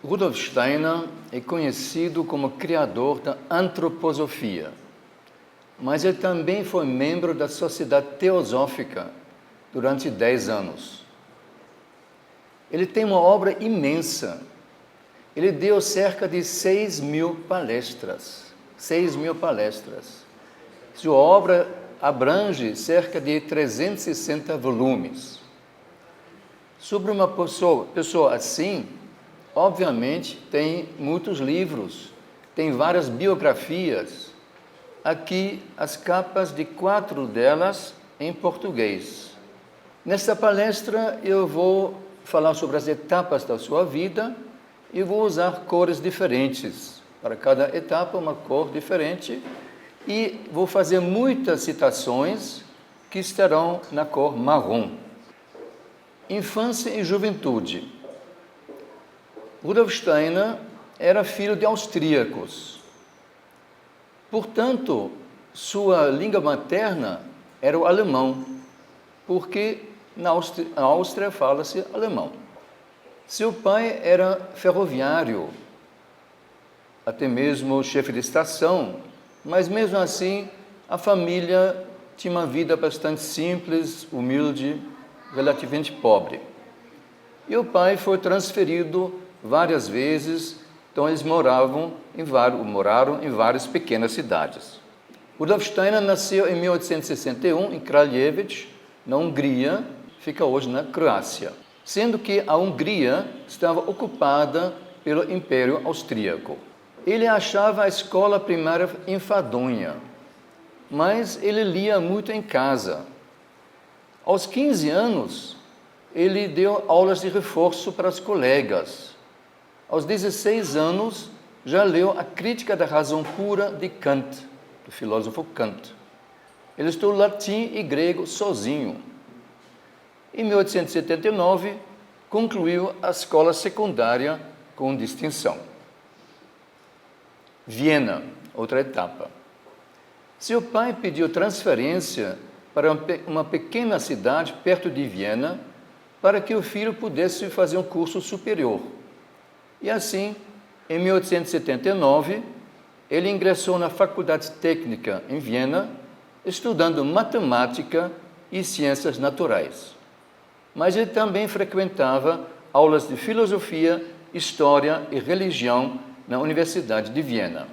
Rudolf Steiner é conhecido como criador da antroposofia, mas ele também foi membro da Sociedade Teosófica durante 10 anos. Ele tem uma obra imensa. Ele deu cerca de 6.000 palestras. 6.000 palestras. Sua obra abrange cerca de 360 volumes. Sobre uma pessoa assim, obviamente, tem muitos livros, tem várias biografias. Aqui, as capas de 4 delas em português. Nesta palestra, eu vou falar sobre as etapas da sua vida e vou usar cores diferentes. Para cada etapa, uma cor diferente. E vou fazer muitas citações que estarão na cor marrom. Infância e juventude. Rudolf Steiner era filho de austríacos. Portanto, sua língua materna era o alemão, porque na Áustria fala-se alemão. Seu pai era ferroviário, até mesmo chefe de estação, mas mesmo assim a família tinha uma vida bastante simples, humilde, relativamente pobre. E o pai foi transferido várias vezes, então eles moraram em várias pequenas cidades. Rudolf Steiner nasceu em 1861 em Kraljevic, na Hungria, fica hoje na Croácia, sendo que a Hungria estava ocupada pelo Império Austríaco. Ele achava a escola primária enfadonha, mas ele lia muito em casa. Aos 15 anos, ele deu aulas de reforço para os colegas. Aos 16 anos, já leu a Crítica da Razão Pura de Kant, do filósofo Kant. Ele estudou latim e grego sozinho. Em 1879, concluiu a escola secundária com distinção. Viena, outra etapa. Seu pai pediu transferência para uma pequena cidade perto de Viena para que o filho pudesse fazer um curso superior. E assim, em 1879, ele ingressou na Faculdade Técnica em Viena, estudando matemática e ciências naturais. Mas ele também frequentava aulas de filosofia, história e religião na Universidade de Viena.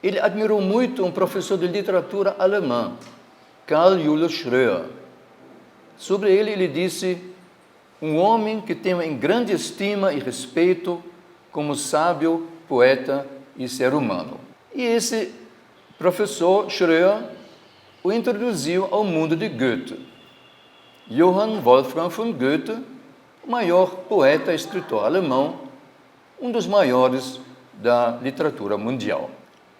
Ele admirou muito um professor de literatura alemã, Karl Julius Schröer. Sobre ele disse: um homem que tenho em grande estima e respeito como sábio, poeta e ser humano. E esse professor Schröer o introduziu ao mundo de Goethe. Johann Wolfgang von Goethe, o maior poeta e escritor alemão, um dos maiores da literatura mundial.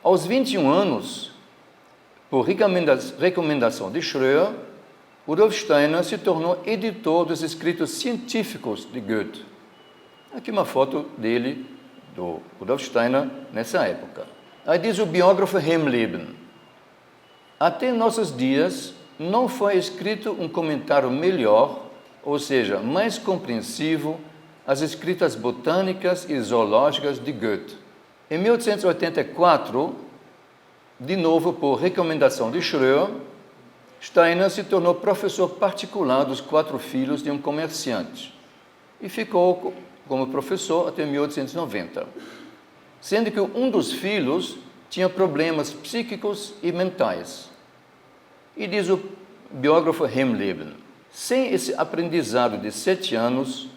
Aos 21 anos, por recomendação de Schröer, Rudolf Steiner se tornou editor dos escritos científicos de Goethe. Aqui uma foto dele, do Rudolf Steiner, nessa época. Aí diz o biógrafo Hemleben: até nossos dias não foi escrito um comentário melhor, ou seja, mais compreensivo, às escritas botânicas e zoológicas de Goethe. Em 1884, de novo por recomendação de Schröer, Steiner se tornou professor particular dos 4 filhos de um comerciante e ficou como professor até 1890, sendo que um dos filhos tinha problemas psíquicos e mentais. E diz o biógrafo Hemleben: sem esse aprendizado de 7 anos,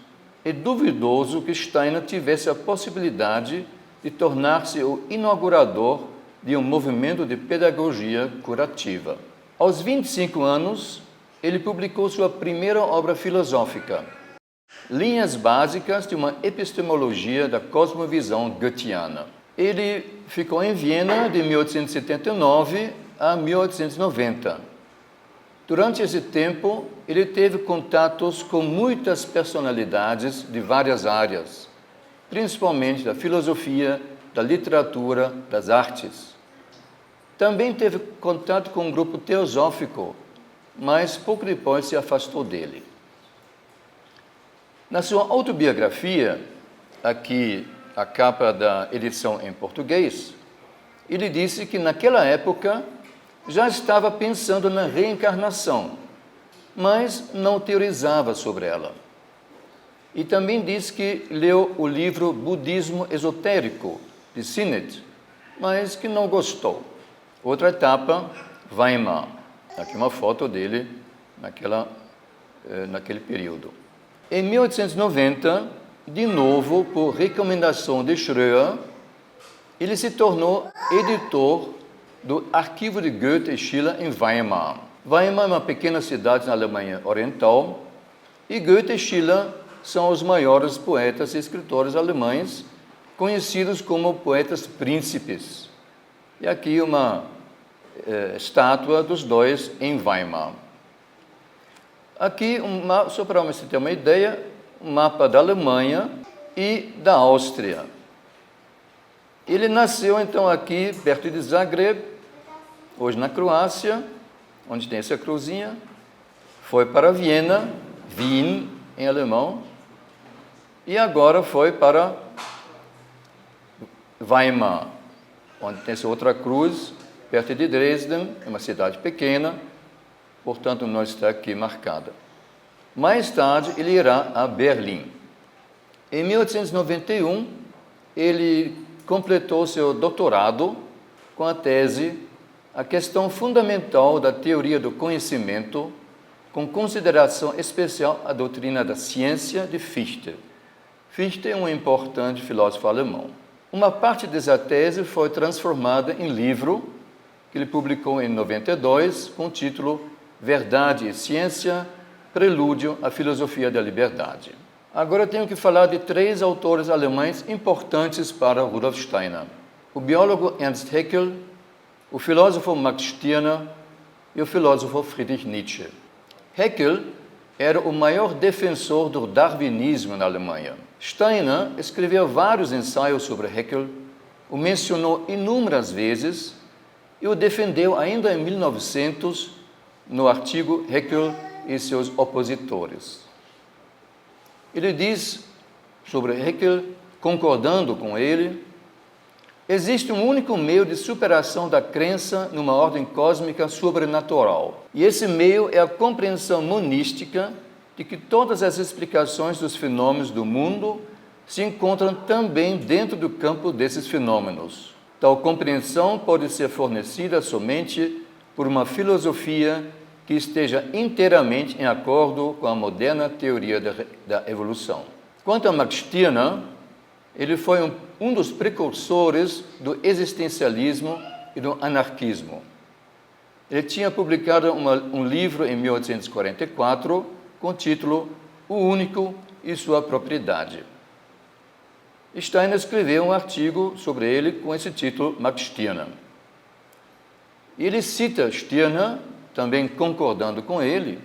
é duvidoso que Steiner tivesse a possibilidade de tornar-se o inaugurador de um movimento de pedagogia curativa. Aos 25 anos, ele publicou sua primeira obra filosófica, Linhas Básicas de uma Epistemologia da Cosmovisão Goetheana. Ele ficou em Viena de 1879 a 1890. Durante esse tempo, ele teve contatos com muitas personalidades de várias áreas, principalmente da filosofia, da literatura, das artes. Também teve contato com um grupo teosófico, mas pouco depois se afastou dele. Na sua autobiografia, aqui a capa da edição em português, ele disse que naquela época já estava pensando na reencarnação, mas não teorizava sobre ela. E também diz que leu o livro Budismo Esotérico, de Sinnett, mas que não gostou. Outra etapa, Weimar. Aqui uma foto dele naquele período. Em 1890, de novo, por recomendação de Schröer, ele se tornou editor do Arquivo de Goethe e Schiller em Weimar. Weimar é uma pequena cidade na Alemanha Oriental e Goethe e Schiller são os maiores poetas e escritores alemães, conhecidos como poetas príncipes. E aqui uma estátua dos dois em Weimar. Aqui, só para você ter uma ideia, um mapa da Alemanha e da Áustria. Ele nasceu, então, aqui, perto de Zagreb, hoje na Croácia, onde tem essa cruzinha. Foi para Viena, Wien, em alemão, e agora foi para Weimar, onde tem essa outra cruz, perto de Dresden, é uma cidade pequena, portanto, não está aqui marcada. Mais tarde, ele irá a Berlim. Em 1891, ele completou seu doutorado com a tese A Questão Fundamental da Teoria do Conhecimento, com consideração especial à doutrina da ciência de Fichte. Fichte é um importante filósofo alemão. Uma parte dessa tese foi transformada em livro, que ele publicou em 92, com o título Verdade e Ciência, Prelúdio à Filosofia da Liberdade. Agora eu tenho que falar de 3 autores alemães importantes para Rudolf Steiner: o biólogo Ernst Haeckel, o filósofo Max Stirner e o filósofo Friedrich Nietzsche. Haeckel era o maior defensor do darwinismo na Alemanha. Steiner escreveu vários ensaios sobre Haeckel, o mencionou inúmeras vezes e o defendeu ainda em 1900 no artigo Haeckel e seus opositores. Ele diz sobre Haeckel, concordando com ele: existe um único meio de superação da crença numa ordem cósmica sobrenatural. E esse meio é a compreensão monística de que todas as explicações dos fenômenos do mundo se encontram também dentro do campo desses fenômenos. Tal compreensão pode ser fornecida somente por uma filosofia que esteja inteiramente em acordo com a moderna teoria da evolução. Quanto a Max Stirner, ele foi um dos precursores do existencialismo e do anarquismo. Ele tinha publicado um livro em 1844 com o título O Único e Sua Propriedade. Steiner escreveu um artigo sobre ele com esse título, Max Stirner. Ele cita Stirner, também concordando com ele: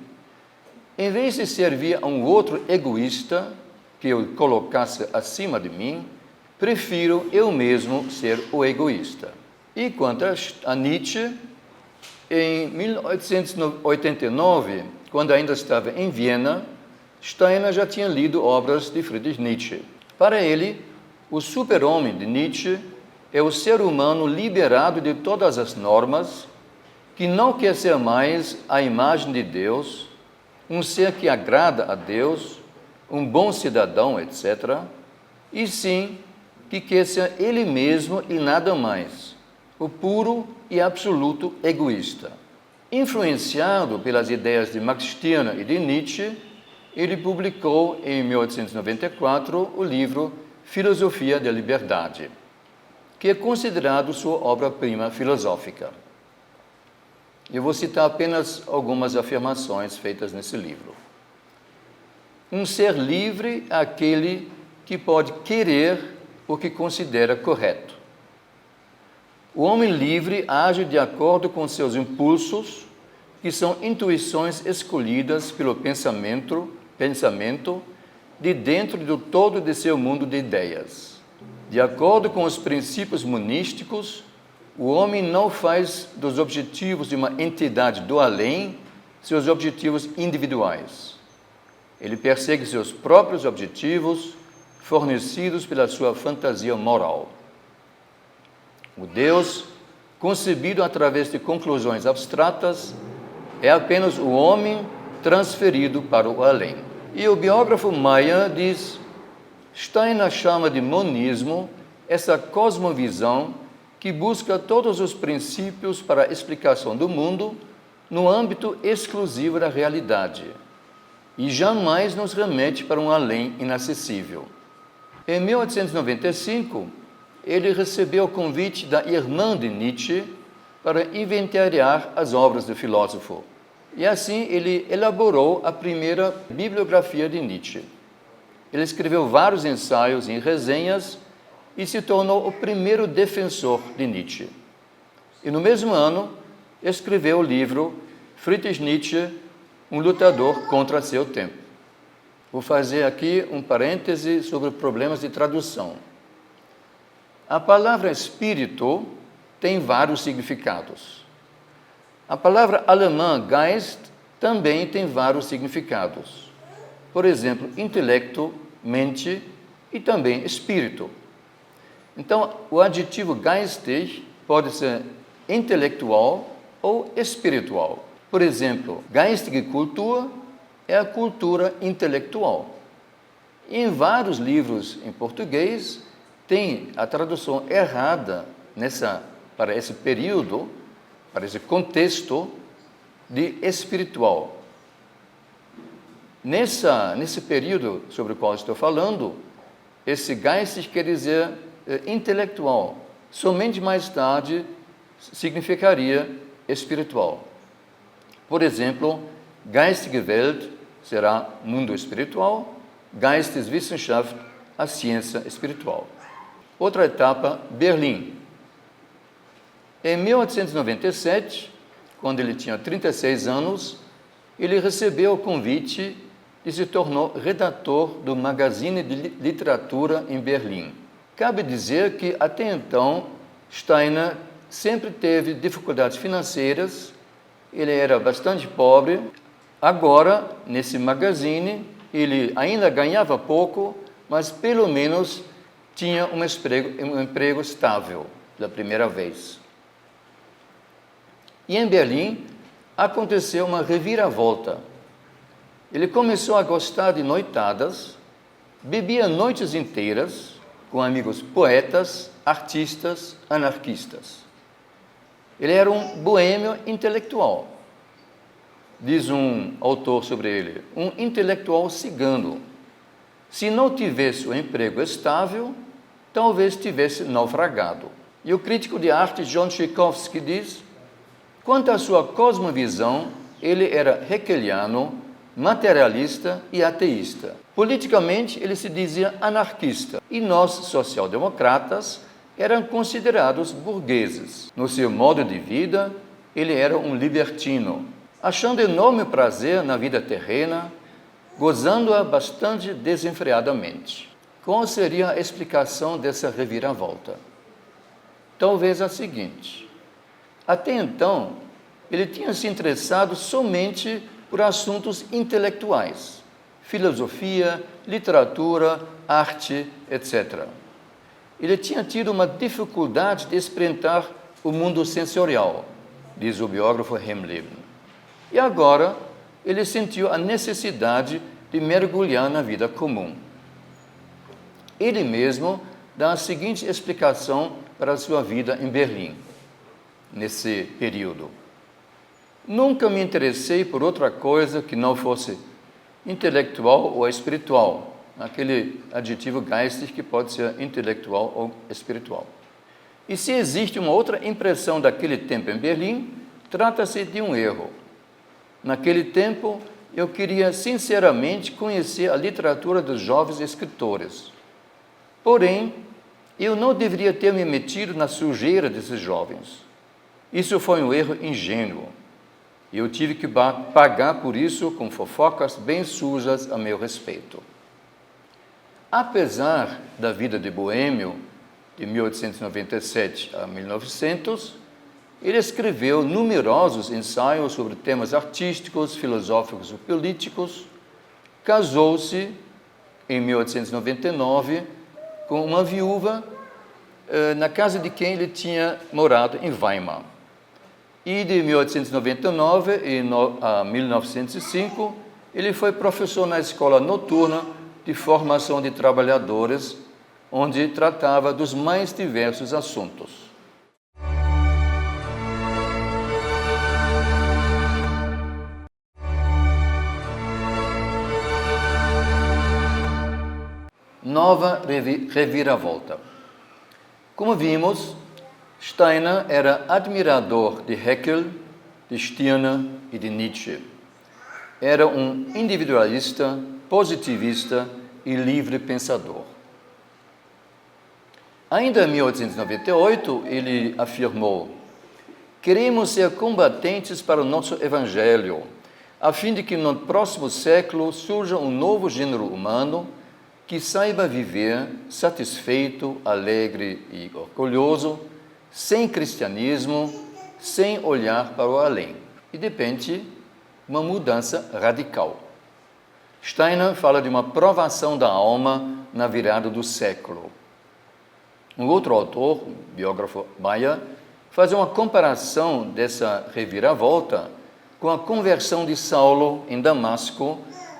em vez de servir a um outro egoísta que eu colocasse acima de mim, prefiro eu mesmo ser o egoísta. E quanto a Nietzsche, em 1889, quando ainda estava em Viena, Steiner já tinha lido obras de Friedrich Nietzsche. Para ele, o super-homem de Nietzsche é o ser humano liberado de todas as normas, que não quer ser mais a imagem de Deus, um ser que agrada a Deus, um bom cidadão, etc., e sim que quer ser ele mesmo e nada mais, o puro e absoluto egoísta. Influenciado pelas ideias de Max Stirner e de Nietzsche, ele publicou em 1894 o livro Filosofia da Liberdade, que é considerado sua obra-prima filosófica. Eu vou citar apenas algumas afirmações feitas nesse livro. Um ser livre é aquele que pode querer o que considera correto. O homem livre age de acordo com seus impulsos, que são intuições escolhidas pelo pensamento de dentro do todo de seu mundo de ideias. De acordo com os princípios monísticos, o homem não faz dos objetivos de uma entidade do além seus objetivos individuais. Ele persegue seus próprios objetivos, fornecidos pela sua fantasia moral. O Deus, concebido através de conclusões abstratas, é apenas o homem transferido para o além. E o biógrafo Maia diz: Steiner chama de monismo essa cosmovisão que busca todos os princípios para a explicação do mundo no âmbito exclusivo da realidade e jamais nos remete para um além inacessível. Em 1895, ele recebeu o convite da irmã de Nietzsche para inventariar as obras do filósofo. E assim ele elaborou a primeira bibliografia de Nietzsche. Ele escreveu vários ensaios e resenhas e se tornou o primeiro defensor de Nietzsche. E no mesmo ano, escreveu o livro Friedrich Nietzsche, um lutador contra seu tempo. Vou fazer aqui um parêntese sobre problemas de tradução. A palavra espírito tem vários significados. A palavra alemã Geist também tem vários significados. Por exemplo, intelecto, mente e também espírito. Então, o adjetivo geistig pode ser intelectual ou espiritual. Por exemplo, geistige Kultur é a cultura intelectual. E em vários livros em português tem a tradução errada para esse período, para esse contexto de espiritual. Nesse período sobre o qual estou falando, esse geistig quer dizer intelectual. Somente mais tarde significaria espiritual. Por exemplo, geistige Welt será mundo espiritual, Geisteswissenschaft, a ciência espiritual. Outra etapa, Berlim. Em 1897, quando ele tinha 36 anos, ele recebeu o convite e se tornou redator do Magazine de Literatura em Berlim. Cabe dizer que, até então, Steiner sempre teve dificuldades financeiras, ele era bastante pobre. Agora, nesse magazine, ele ainda ganhava pouco, mas pelo menos tinha um emprego estável, pela primeira vez. E em Berlim, aconteceu uma reviravolta. Ele começou a gostar de noitadas, bebia noites inteiras com amigos poetas, artistas, anarquistas. Ele era um boêmio intelectual. Diz um autor sobre ele, um intelectual cigano. Se não tivesse um emprego estável, talvez tivesse naufragado. E o crítico de arte John Tchaikovsky diz: quanto à sua cosmovisão, ele era hegeliano, materialista e ateísta. Politicamente, ele se dizia anarquista, e nós, social-democratas, eram considerados burgueses. No seu modo de vida, ele era um libertino, achando enorme prazer na vida terrena, gozando-a bastante desenfreadamente. Qual seria a explicação dessa reviravolta? Talvez a seguinte: até então, ele tinha se interessado somente por assuntos intelectuais, filosofia, literatura, arte, etc. Ele tinha tido uma dificuldade de experimentar o mundo sensorial, diz o biógrafo Hemleben. E agora, ele sentiu a necessidade de mergulhar na vida comum. Ele mesmo dá a seguinte explicação para a sua vida em Berlim, nesse período. Nunca me interessei por outra coisa que não fosse intelectual ou espiritual, aquele adjetivo geistig que pode ser intelectual ou espiritual. E se existe uma outra impressão daquele tempo em Berlim, trata-se de um erro. Naquele tempo, eu queria sinceramente conhecer a literatura dos jovens escritores. Porém, eu não deveria ter me metido na sujeira desses jovens. Isso foi um erro ingênuo. Eu tive que pagar por isso com fofocas bem sujas a meu respeito. Apesar da vida de boêmio, de 1897 a 1900, ele escreveu numerosos ensaios sobre temas artísticos, filosóficos e políticos, casou-se, em 1899, com uma viúva na casa de quem ele tinha morado em Weimar. E de 1899 a 1905, ele foi professor na escola noturna de formação de trabalhadores, onde tratava dos mais diversos assuntos. Nova reviravolta. Como vimos, Steiner era admirador de Haeckel, de Stirner e de Nietzsche. Era um individualista, positivista e livre pensador. Ainda em 1898, ele afirmou: queremos ser combatentes para o nosso evangelho, a fim de que no próximo século surja um novo gênero humano que saiba viver satisfeito, alegre e orgulhoso, sem cristianismo, sem olhar para o além. E depende uma mudança radical. Steiner fala de uma provação da alma na virada do século. Um outro autor, o biógrafo Bayer, faz uma comparação dessa reviravolta com a conversão de Saulo em Damasco,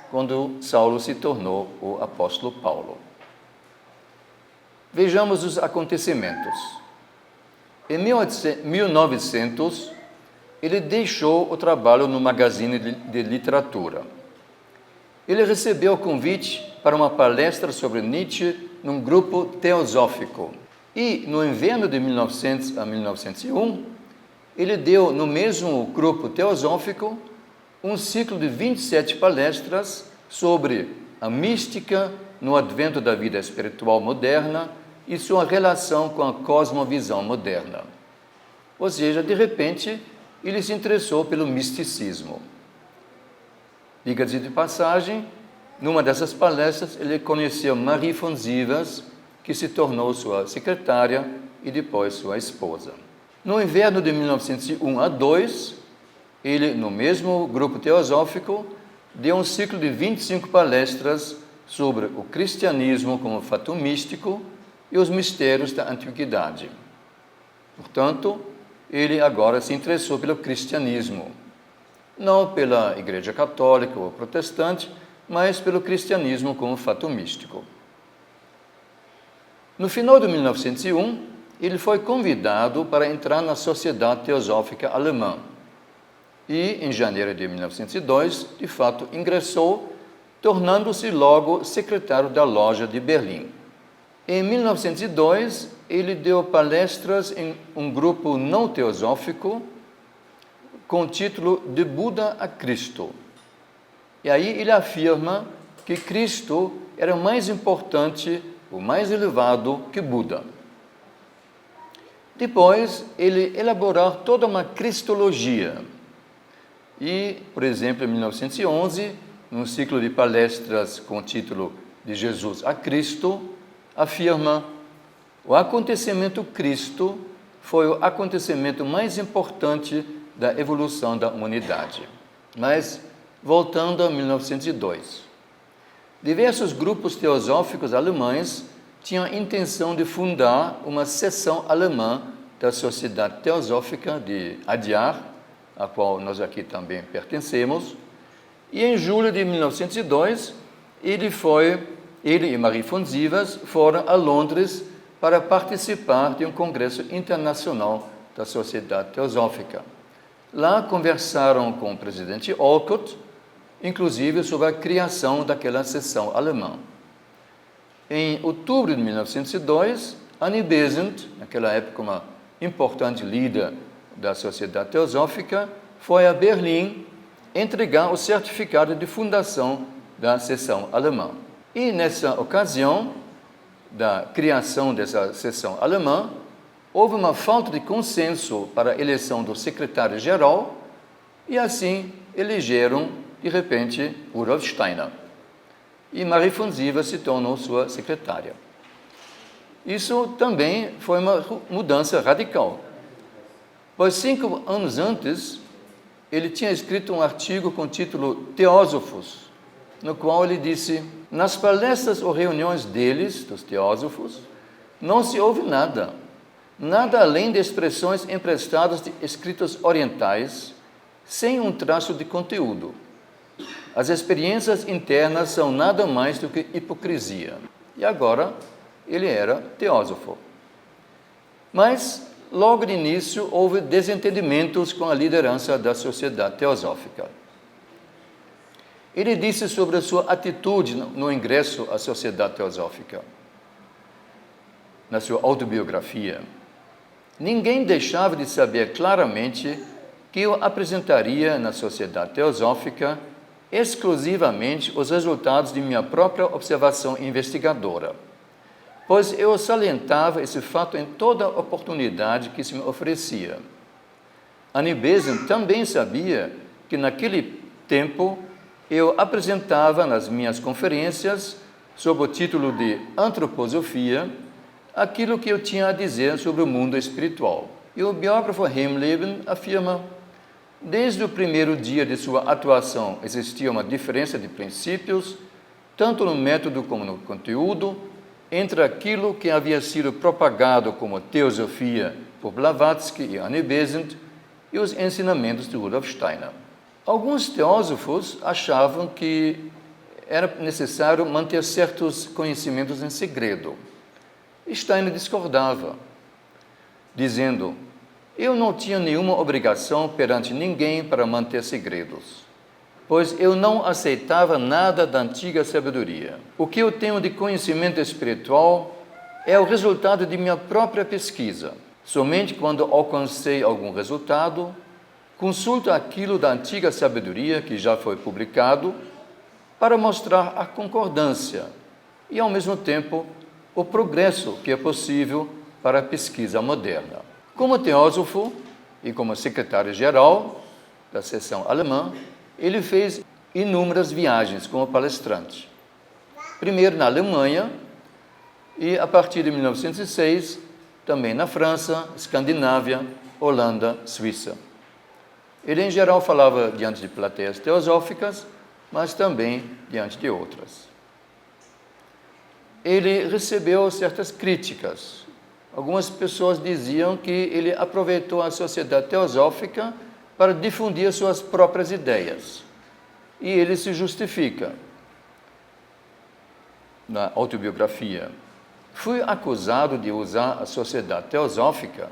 quando Saulo se tornou o apóstolo Paulo. Vejamos os acontecimentos. Em 1900, ele deixou o trabalho no Magazine de Literatura. Ele recebeu o convite para uma palestra sobre Nietzsche num grupo teosófico. E, no inverno de 1900 a 1901, ele deu no mesmo grupo teosófico um ciclo de 27 palestras sobre a mística no advento da vida espiritual moderna e sua relação com a cosmovisão moderna. Ou seja, de repente, ele se interessou pelo misticismo. Diga-se de passagem, numa dessas palestras, ele conheceu Marie von Sievers, que se tornou sua secretária e depois sua esposa. No inverno de 1901 a 2, ele, no mesmo grupo teosófico, deu um ciclo de 25 palestras sobre o cristianismo como fato místico e os mistérios da antiguidade. Portanto, ele agora se interessou pelo cristianismo, não pela Igreja Católica ou protestante, mas pelo cristianismo como fato místico. No final de 1901, ele foi convidado para entrar na Sociedade Teosófica Alemã e, em janeiro de 1902, de fato, ingressou, tornando-se logo secretário da loja de Berlim. Em 1902, ele deu palestras em um grupo não teosófico com o título De Buda a Cristo. E aí ele afirma que Cristo era mais importante, o mais elevado que Buda. Depois, ele elaborou toda uma cristologia. E, por exemplo, em 1911, num ciclo de palestras com o título De Jesus a Cristo, afirma: o acontecimento Cristo foi o acontecimento mais importante da evolução da humanidade. Mas, voltando a 1902, diversos grupos teosóficos alemães tinham a intenção de fundar uma seção alemã da Sociedade Teosófica de Adyar, a qual nós aqui também pertencemos, e em julho de 1902, ele e Marie von Sievers foram a Londres para participar de um congresso internacional da Sociedade Teosófica. Lá conversaram com o presidente Olcott, inclusive sobre a criação daquela seção alemã. Em outubro de 1902, Annie Besant, naquela época uma importante líder da Sociedade Teosófica, foi a Berlim entregar o certificado de fundação da seção alemã. E nessa ocasião da criação dessa seção alemã, houve uma falta de consenso para a eleição do secretário-geral e assim elegeram, de repente, Rudolf Steiner. E Marie von Sievers se tornou sua secretária. Isso também foi uma mudança radical, pois 5 anos antes, ele tinha escrito um artigo com o título Theosophos, no qual ele disse: Nas palestras ou reuniões deles, dos teósofos, não se ouve nada além de expressões emprestadas de escritos orientais, sem um traço de conteúdo. As experiências internas são nada mais do que hipocrisia. E agora, ele era teósofo. Mas, logo de início, houve desentendimentos com a liderança da Sociedade Teosófica. Ele disse sobre a sua atitude no ingresso à Sociedade Teosófica, na sua autobiografia: ninguém deixava de saber claramente que eu apresentaria na Sociedade Teosófica exclusivamente os resultados de minha própria observação investigadora, pois eu salientava esse fato em toda oportunidade que se me oferecia. Annie Besant também sabia que naquele tempo eu apresentava nas minhas conferências, sob o título de Antroposofia, aquilo que eu tinha a dizer sobre o mundo espiritual. E o biógrafo Hemleben afirma: desde o primeiro dia de sua atuação existia uma diferença de princípios, tanto no método como no conteúdo, entre aquilo que havia sido propagado como teosofia por Blavatsky e Annie Besant e os ensinamentos de Rudolf Steiner. Alguns teósofos achavam que era necessário manter certos conhecimentos em segredo. Steiner discordava, dizendo: eu não tinha nenhuma obrigação perante ninguém para manter segredos, pois eu não aceitava nada da antiga sabedoria. O que eu tenho de conhecimento espiritual é o resultado de minha própria pesquisa. Somente quando alcancei algum resultado, consulto aquilo da antiga sabedoria que já foi publicado para mostrar a concordância e, ao mesmo tempo, o progresso que é possível para a pesquisa moderna. Como teósofo e como secretário-geral da seção alemã, ele fez inúmeras viagens como palestrante. Primeiro na Alemanha e, a partir de 1906, também na França, Escandinávia, Holanda, Suíça. Ele, em geral, falava diante de plateias teosóficas, mas também diante de outras. Ele recebeu certas críticas. Algumas pessoas diziam que ele aproveitou a Sociedade Teosófica para difundir suas próprias ideias. E ele se justifica na autobiografia: fui acusado de usar a Sociedade Teosófica,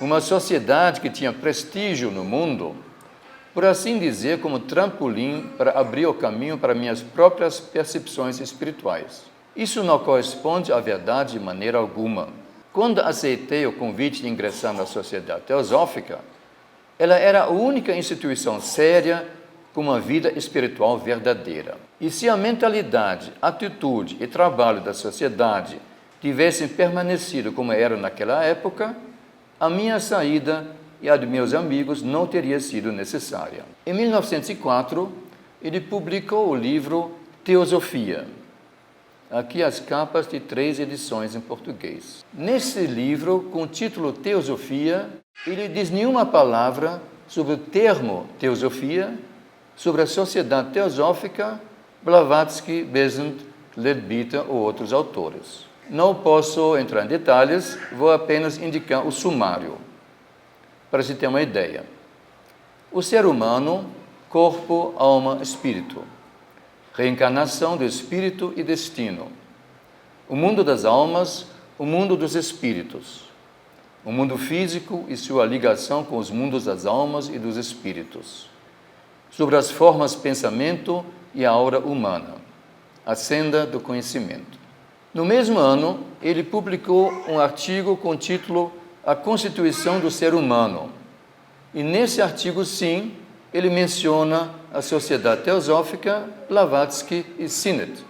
uma sociedade que tinha prestígio no mundo, por assim dizer, como trampolim para abrir o caminho para minhas próprias percepções espirituais. Isso não corresponde à verdade de maneira alguma. Quando aceitei o convite de ingressar na Sociedade Teosófica, ela era a única instituição séria com uma vida espiritual verdadeira. E se a mentalidade, atitude e trabalho da sociedade tivessem permanecido como eram naquela época, a minha saída e a de meus amigos não teria sido necessária. Em 1904, ele publicou o livro Teosofia. Aqui as capas de 3 edições em português. Nesse livro, com o título Teosofia, ele diz nenhuma palavra sobre o termo teosofia, sobre a Sociedade Teosófica, Blavatsky, Besant, Leadbeater ou outros autores. Não posso entrar em detalhes, vou apenas indicar o sumário, para se ter uma ideia. O ser humano, corpo, alma, espírito. Reencarnação do espírito e destino. O mundo das almas, o mundo dos espíritos. O mundo físico e sua ligação com os mundos das almas e dos espíritos. Sobre as formas pensamento e a aura humana. A senda do conhecimento. No mesmo ano, ele publicou um artigo com o título A Constituição do Ser Humano. E nesse artigo, sim, ele menciona a Sociedade Teosófica, Blavatsky e Sinnett.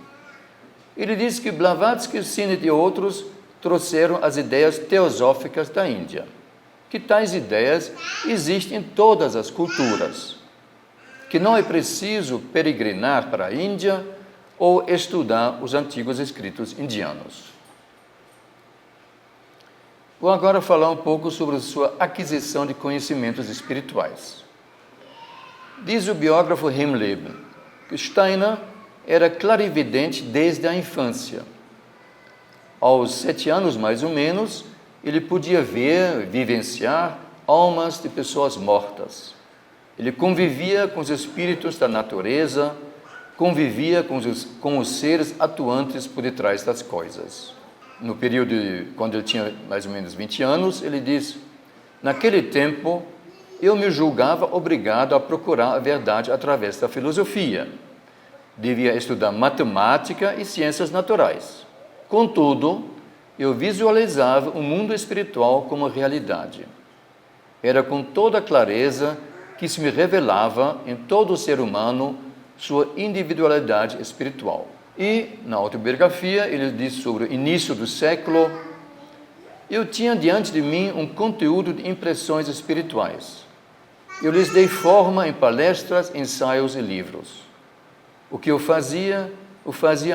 Ele diz que Blavatsky, Sinnett e outros trouxeram as ideias teosóficas da Índia, que tais ideias existem em todas as culturas, que não é preciso peregrinar para a Índia ou estudar os antigos escritos indianos. Vou agora falar um pouco sobre sua aquisição de conhecimentos espirituais. Diz o biógrafo Hemleben que Steiner era clarividente desde a infância. Aos 7 anos, mais ou menos, ele podia ver, vivenciar almas de pessoas mortas. Ele convivia com os espíritos da natureza, convivia com os seres atuantes por detrás das coisas. No período, quando ele tinha mais ou menos 20 anos, ele diz: naquele tempo, eu me julgava obrigado a procurar a verdade através da filosofia. Devia estudar matemática e ciências naturais. Contudo, eu visualizava o mundo espiritual como realidade. Era com toda clareza que se me revelava em todo ser humano sua individualidade espiritual. E, na autobiografia, ele diz sobre o início do século: eu tinha diante de mim um conteúdo de impressões espirituais. Eu lhes dei forma em palestras, ensaios e livros. O que eu fazia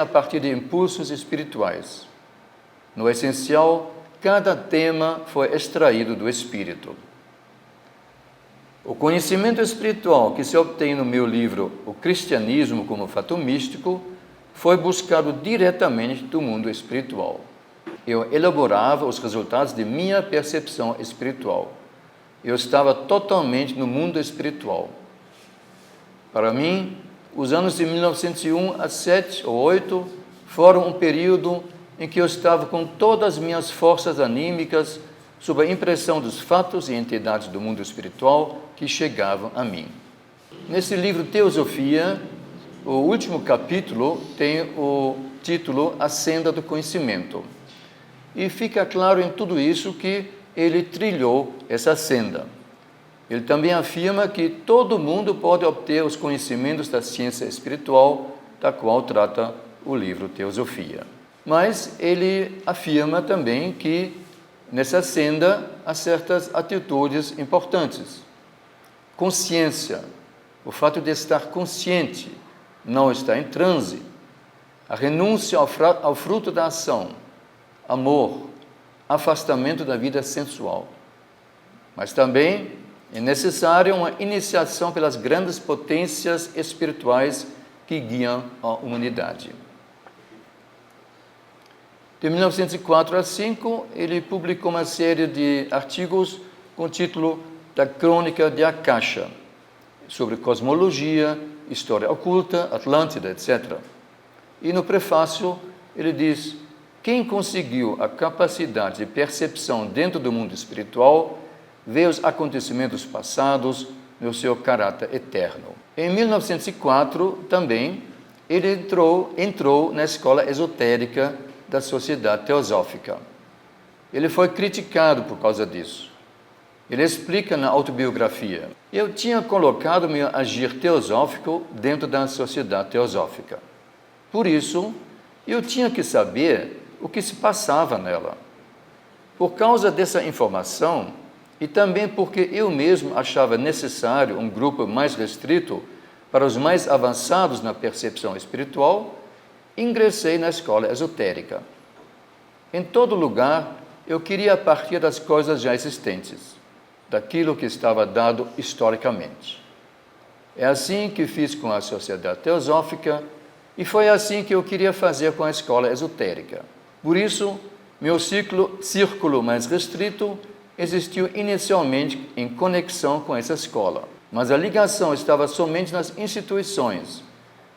a partir de impulsos espirituais. No essencial, cada tema foi extraído do espírito. O conhecimento espiritual que se obtém no meu livro O Cristianismo como Fato Místico foi buscado diretamente do mundo espiritual. Eu elaborava os resultados de minha percepção espiritual. Eu estava totalmente no mundo espiritual. Para mim, os anos de 1901 a 7 ou 8 foram um período em que eu estava com todas as minhas forças anímicas sob a impressão dos fatos e entidades do mundo espiritual que chegavam a mim. Nesse livro Teosofia, o último capítulo tem o título A Senda do Conhecimento. E fica claro em tudo isso que ele trilhou essa senda. Ele também afirma que todo mundo pode obter os conhecimentos da ciência espiritual, da qual trata o livro Teosofia. Mas ele afirma também que nessa senda há certas atitudes importantes. Consciência, o fato de estar consciente, não estar em transe. A renúncia ao fruto da ação. Amor, afastamento da vida sensual. Mas também é necessária uma iniciação pelas grandes potências espirituais que guiam a humanidade. De 1904 a 5, ele publicou uma série de artigos com o título da Crônica de Akasha, sobre cosmologia, história oculta, Atlântida, etc. E no prefácio ele diz: quem conseguiu a capacidade de percepção dentro do mundo espiritual vê os acontecimentos passados no seu caráter eterno. Em 1904, também, ele entrou na escola esotérica da Sociedade Teosófica. Ele foi criticado por causa disso. Ele explica na autobiografia: eu tinha colocado meu agir teosófico dentro da Sociedade Teosófica. Por isso, eu tinha que saber o que se passava nela. Por causa dessa informação, e também porque eu mesmo achava necessário um grupo mais restrito para os mais avançados na percepção espiritual, ingressei na escola esotérica. Em todo lugar, eu queria partir das coisas já existentes, daquilo que estava dado historicamente. É assim que fiz com a Sociedade Teosófica e foi assim que eu queria fazer com a escola esotérica. Por isso, meu círculo mais restrito existiu inicialmente em conexão com essa escola, mas a ligação estava somente nas instituições,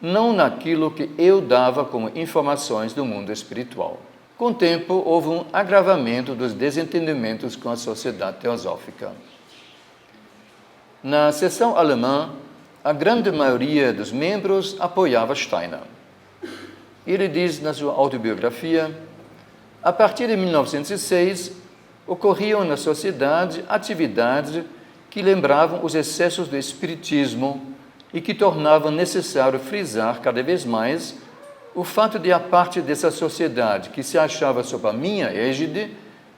não naquilo que eu dava como informações do mundo espiritual. Com o tempo, houve um agravamento dos desentendimentos com a Sociedade Teosófica. Na seção alemã, a grande maioria dos membros apoiava Steiner. Ele diz na sua autobiografia: a partir de 1906, ocorriam na sociedade atividades que lembravam os excessos do espiritismo e que tornavam necessário frisar cada vez mais o fato de a parte dessa sociedade que se achava sob a minha égide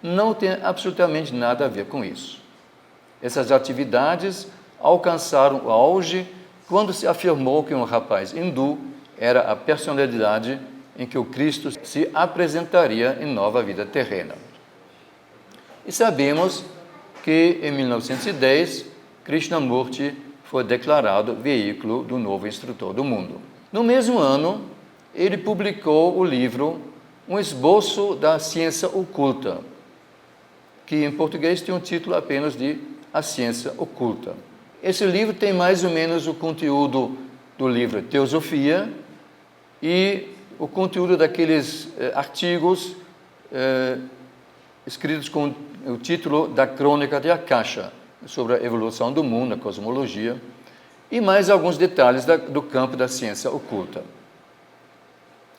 não ter absolutamente nada a ver com isso. Essas atividades alcançaram o auge quando se afirmou que um rapaz hindu era a personalidade em que o Cristo se apresentaria em nova vida terrena. E sabemos que, em 1910, Krishnamurti foi declarado veículo do novo instrutor do mundo. No mesmo ano, ele publicou o livro Um Esboço da Ciência Oculta, que em português tem um título apenas de A Ciência Oculta. Esse livro tem mais ou menos o conteúdo do livro Teosofia e o conteúdo daqueles artigos escritos com o título da Crônica de Akasha, sobre a evolução do mundo, a cosmologia, e mais alguns detalhes do campo da ciência oculta.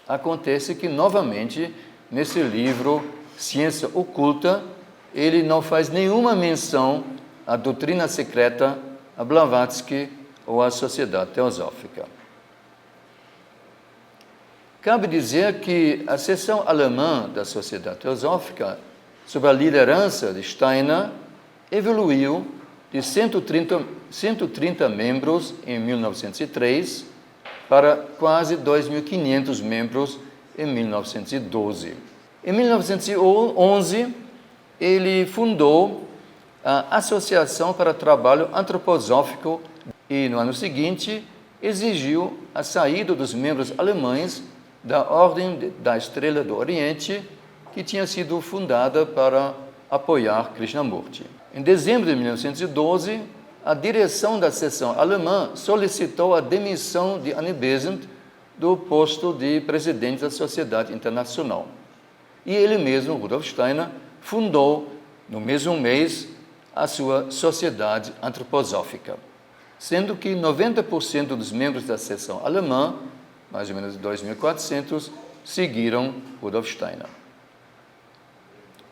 Acontece que, novamente, nesse livro Ciência Oculta, ele não faz nenhuma menção à doutrina secreta, a Blavatsky ou à Sociedade Teosófica. Cabe dizer que a seção alemã da Sociedade Teosófica, sob a liderança de Steiner, evoluiu de 130 membros em 1903 para quase 2.500 membros em 1912. Em 1911, ele fundou a Associação para Trabalho Antroposófico e, no ano seguinte, exigiu a saída dos membros alemães da Ordem da Estrela do Oriente, que tinha sido fundada para apoiar Krishnamurti. Em dezembro de 1912, a direção da seção alemã solicitou a demissão de Annie Besant do posto de presidente da Sociedade Internacional. E ele mesmo, Rudolf Steiner, fundou, no mesmo mês, a sua Sociedade Antroposófica, sendo que 90% dos membros da seção alemã, mais ou menos 2.400, seguiram Rudolf Steiner.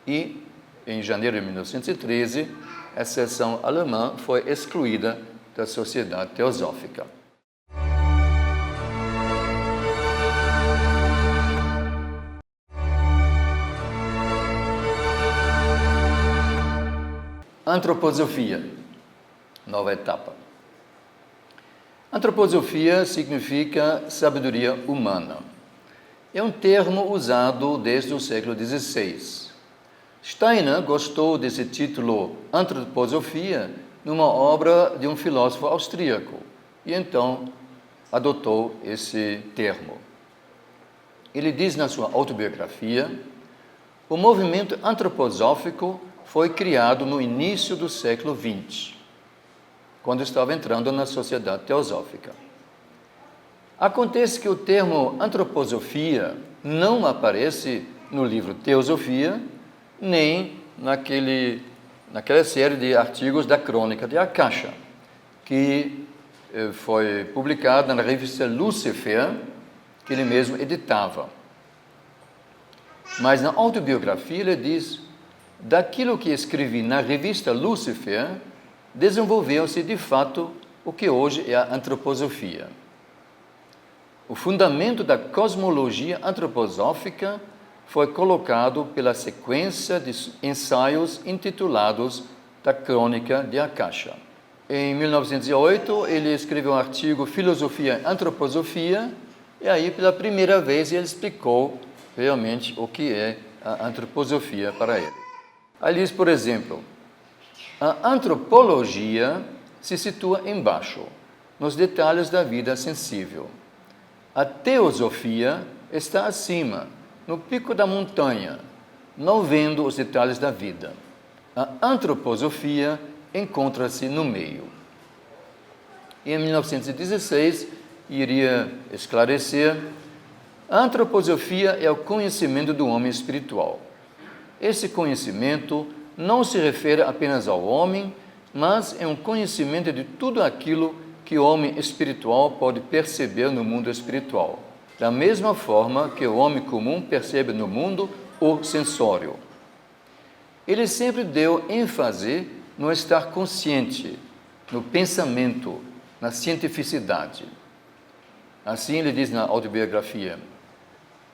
E, em janeiro de 1913, a seção alemã foi excluída da Sociedade Teosófica. Antroposofia, nova etapa. Antroposofia significa sabedoria humana. É um termo usado desde o século XVI. Steiner gostou desse título Antroposofia numa obra de um filósofo austríaco e então adotou esse termo. Ele diz na sua autobiografia: o movimento antroposófico foi criado no início do século XX, quando estava entrando na Sociedade Teosófica. Acontece que o termo antroposofia não aparece no livro Teosofia, nem naquela série de artigos da Crônica de Akasha, que foi publicada na revista Lucifer, que ele mesmo editava. Mas na autobiografia ele diz: daquilo que escrevi na revista Lucifer, desenvolveu-se de fato o que hoje é a antroposofia. O fundamento da cosmologia antroposófica foi colocado pela sequência de ensaios intitulados da Crônica de Akasha. Em 1908, ele escreveu um artigo Filosofia e Antroposofia, e aí, pela primeira vez, ele explicou realmente o que é a antroposofia para ele. Aí diz, por exemplo, a antropologia se situa embaixo, nos detalhes da vida sensível. A teosofia está acima, no pico da montanha, não vendo os detalhes da vida. A antroposofia encontra-se no meio. E em 1916, iria esclarecer, a antroposofia é o conhecimento do homem espiritual. Esse conhecimento não se refere apenas ao homem, mas é um conhecimento de tudo aquilo que o homem espiritual pode perceber no mundo espiritual, da mesma forma que o homem comum percebe no mundo o sensório. Ele sempre deu ênfase no estar consciente, no pensamento, na cientificidade. Assim ele diz na autobiografia: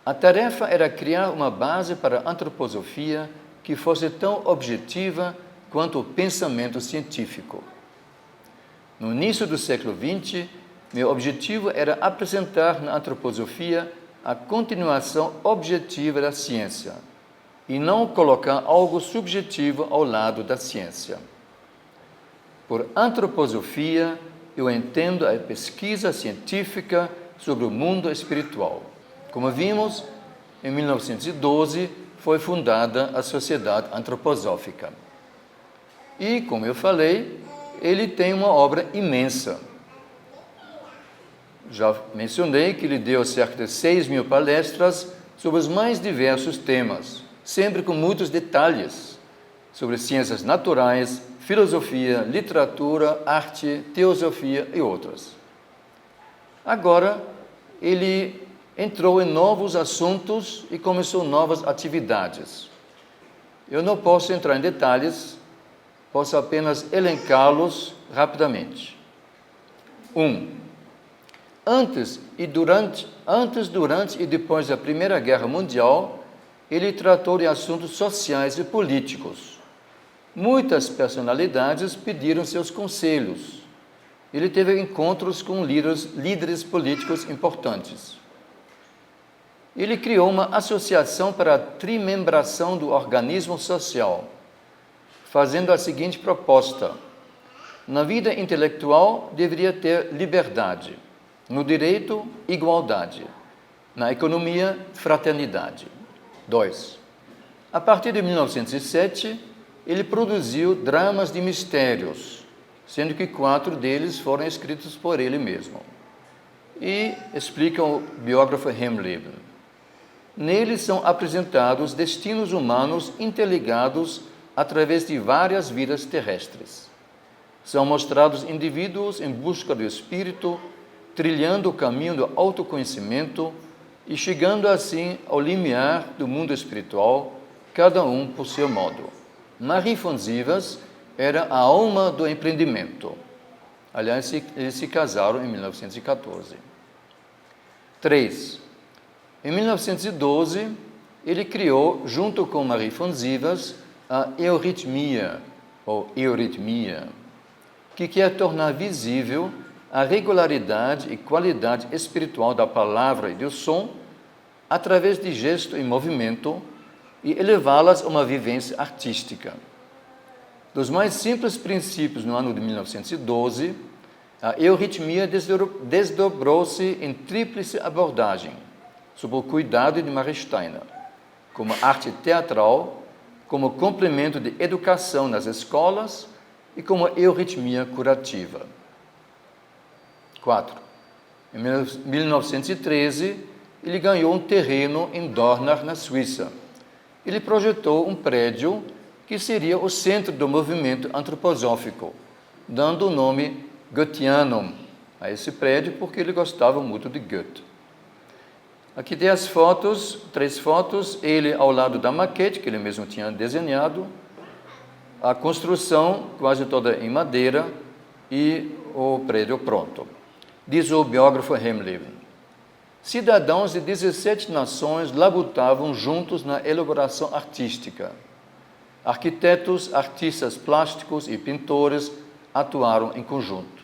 a tarefa era criar uma base para a antroposofia que fosse tão objetiva quanto o pensamento científico. No início do século XX, meu objetivo era apresentar na antroposofia a continuação objetiva da ciência e não colocar algo subjetivo ao lado da ciência. Por antroposofia, eu entendo a pesquisa científica sobre o mundo espiritual. Como vimos, em 1912 foi fundada a Sociedade Antroposófica. E, como eu falei, ele tem uma obra imensa. Já mencionei que ele deu cerca de 6.000 palestras sobre os mais diversos temas, sempre com muitos detalhes sobre ciências naturais, filosofia, literatura, arte, teosofia e outras. Agora, ele entrou em novos assuntos e começou novas atividades. Eu não posso entrar em detalhes, posso apenas elencá-los rapidamente. 1. Antes, durante e depois da Primeira Guerra Mundial, ele tratou de assuntos sociais e políticos. Muitas personalidades pediram seus conselhos. Ele teve encontros com líderes políticos importantes. Ele criou uma associação para a trimembração do organismo social, fazendo a seguinte proposta: na vida intelectual deveria ter liberdade, no direito, igualdade, na economia, fraternidade. 2. A partir de 1907, ele produziu dramas de mistérios, sendo que 4 deles foram escritos por ele mesmo. E explica o biógrafo Hemleben. Neles são apresentados destinos humanos interligados através de várias vidas terrestres. São mostrados indivíduos em busca do espírito, trilhando o caminho do autoconhecimento e chegando assim ao limiar do mundo espiritual, cada um por seu modo. Marie von Sivers era a alma do empreendimento. Aliás, eles se casaram em 1914. 3. Em 1912, ele criou, junto com Marie von Sivers, a euritmia, ou euritmia, que quer tornar visível a regularidade e qualidade espiritual da palavra e do som através de gesto e movimento e elevá-las a uma vivência artística. Dos mais simples princípios no ano de 1912, a euritmia desdobrou-se em tríplice abordagem, sob o cuidado de Maria Steiner, como arte teatral, como complemento de educação nas escolas e como euritmia curativa. 4. Em 1913, ele ganhou um terreno em Dornach, na Suíça. Ele projetou um prédio que seria o centro do movimento antroposófico, dando o nome Goetheanum a esse prédio porque ele gostava muito de Goethe. Aqui tem as fotos, 3 fotos, ele ao lado da maquete, que ele mesmo tinha desenhado, a construção quase toda em madeira e o prédio pronto. Diz o biógrafo Hemleben: cidadãos de 17 nações labutavam juntos na elaboração artística. Arquitetos, artistas plásticos e pintores atuaram em conjunto,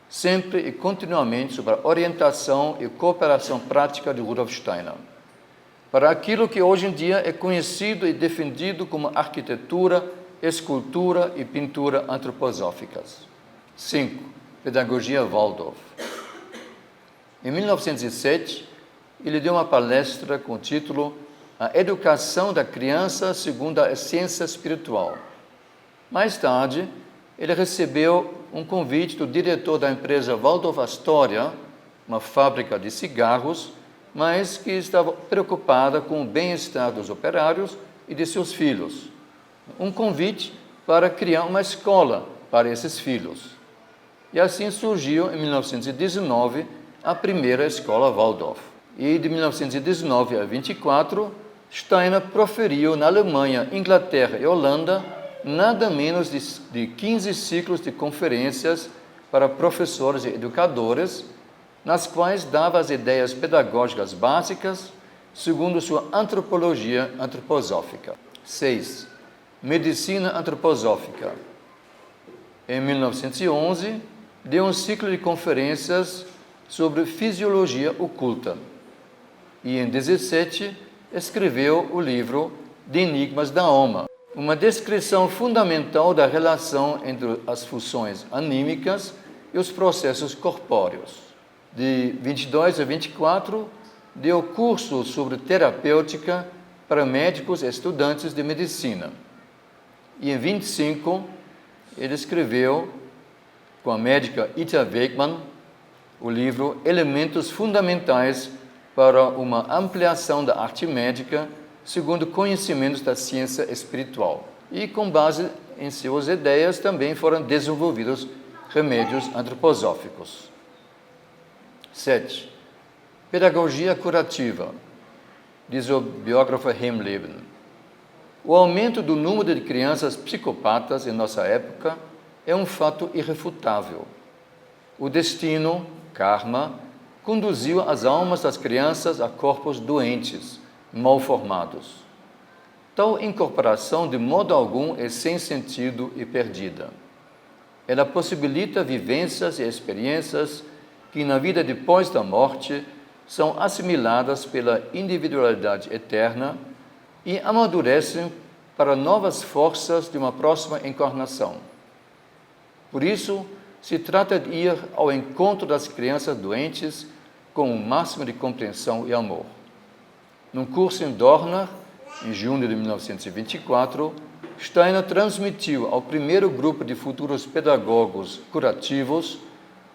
sempre e continuamente sob a orientação e cooperação prática de Rudolf Steiner, para aquilo que hoje em dia é conhecido e defendido como arquitetura, escultura e pintura antroposóficas. 5. Pedagogia Waldorf. Em 1907, ele deu uma palestra com o título A Educação da Criança segundo a Ciência Espiritual. Mais tarde, ele recebeu um convite do diretor da empresa Waldorf Astoria, uma fábrica de cigarros, mas que estava preocupada com o bem-estar dos operários e de seus filhos. Um convite para criar uma escola para esses filhos. E assim surgiu, em 1919, a primeira escola Waldorf. E de 1919 a 24, Steiner proferiu na Alemanha, Inglaterra e Holanda nada menos de 15 ciclos de conferências para professores e educadores, nas quais dava as ideias pedagógicas básicas segundo sua antropologia antroposófica. 6. Medicina antroposófica. Em 1911, deu um ciclo de conferências sobre fisiologia oculta. E em 17, escreveu o livro De Enigmas da Alma, uma descrição fundamental da relação entre as funções anímicas e os processos corpóreos. De 22 a 24, deu curso sobre terapêutica para médicos e estudantes de medicina. E em 25, ele escreveu, com a médica Ita Wegman, o livro Elementos Fundamentais para uma Ampliação da Arte Médica segundo conhecimentos da ciência espiritual. E com base em suas ideias também foram desenvolvidos remédios antroposóficos. 7. Pedagogia curativa, diz o biógrafo Hemleben. O aumento do número de crianças psicopatas em nossa época é um fato irrefutável. O destino, karma, conduziu as almas das crianças a corpos doentes, mal formados. Tal incorporação, de modo algum, é sem sentido e perdida. Ela possibilita vivências e experiências que, na vida depois da morte, são assimiladas pela individualidade eterna e amadurecem para novas forças de uma próxima encarnação. Por isso, se trata de ir ao encontro das crianças doentes com o máximo de compreensão e amor. Num curso em Dornach, em junho de 1924, Steiner transmitiu ao primeiro grupo de futuros pedagogos curativos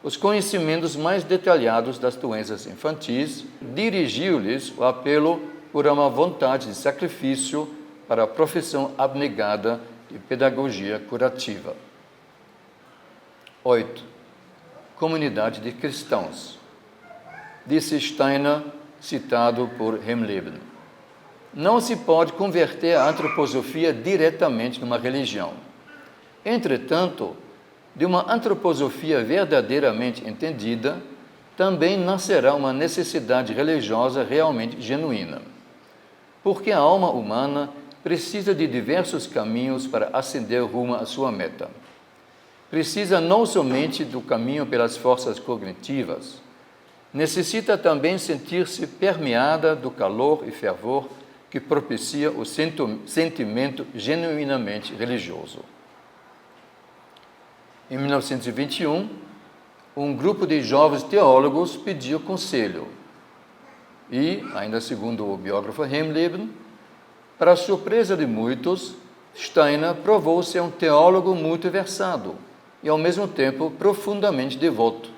os conhecimentos mais detalhados das doenças infantis, dirigiu-lhes o apelo por uma vontade de sacrifício para a profissão abnegada de pedagogia curativa. 8. Comunidade de cristãos. Disse Steiner, citado por Hemleben. Não se pode converter a antroposofia diretamente numa religião. Entretanto, de uma antroposofia verdadeiramente entendida, também nascerá uma necessidade religiosa realmente genuína. Porque a alma humana precisa de diversos caminhos para ascender rumo à sua meta. Precisa não somente do caminho pelas forças cognitivas, necessita também sentir-se permeada do calor e fervor que propicia o sentimento genuinamente religioso. Em 1921, um grupo de jovens teólogos pediu conselho e, ainda segundo o biógrafo Hemleben, para a surpresa de muitos, Steiner provou ser um teólogo muito versado e, ao mesmo tempo, profundamente devoto,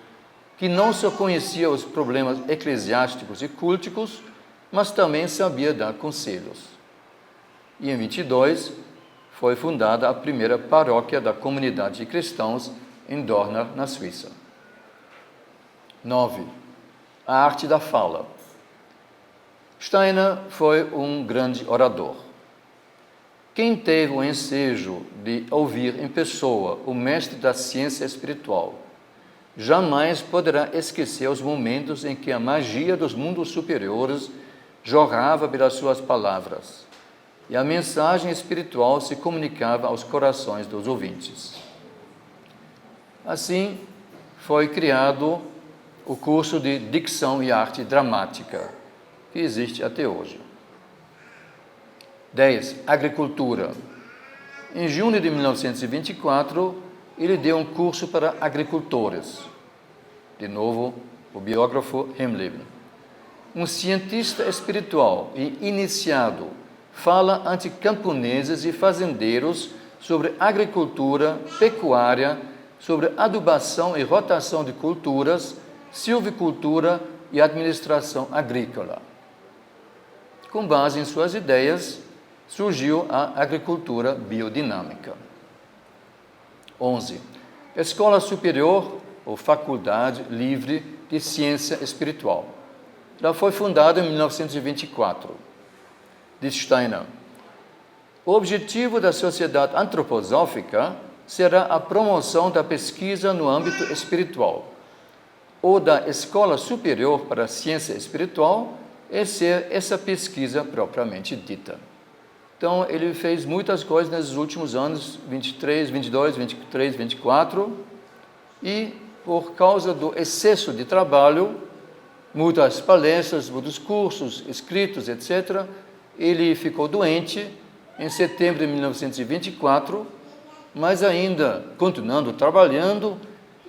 que não só conhecia os problemas eclesiásticos e culticos, mas também sabia dar conselhos. E em 22, foi fundada a primeira paróquia da comunidade de cristãos em Dornach, na Suíça. 9. A arte da fala. Steiner foi um grande orador. Quem teve o ensejo de ouvir em pessoa o mestre da ciência espiritual, jamais poderá esquecer os momentos em que a magia dos mundos superiores jorrava pelas suas palavras e a mensagem espiritual se comunicava aos corações dos ouvintes. Assim, foi criado o curso de Dicção e Arte Dramática, que existe até hoje. 10. Agricultura. Em junho de 1924, ele deu um curso para agricultores. De novo, o biógrafo Hemleben. Um cientista espiritual e iniciado fala ante camponeses e fazendeiros sobre agricultura, pecuária, sobre adubação e rotação de culturas, silvicultura e administração agrícola. Com base em suas ideias, surgiu a agricultura biodinâmica. 11. Escola Superior ou Faculdade Livre de Ciência Espiritual. Ela foi fundada em 1924. Diz Steiner, o objetivo da sociedade antroposófica será a promoção da pesquisa no âmbito espiritual, ou da Escola Superior para a Ciência Espiritual é ser essa pesquisa propriamente dita. Então, ele fez muitas coisas nesses últimos anos, 23, 22, 23, 24, e por causa do excesso de trabalho, muitas palestras, muitos cursos, escritos, etc., ele ficou doente em setembro de 1924, mas ainda continuando trabalhando,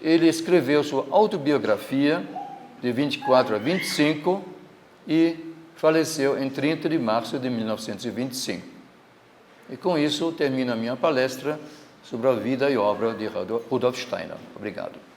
ele escreveu sua autobiografia de 24 a 25 e faleceu em 30 de março de 1925. E com isso termino a minha palestra sobre a vida e obra de Rudolf Steiner. Obrigado.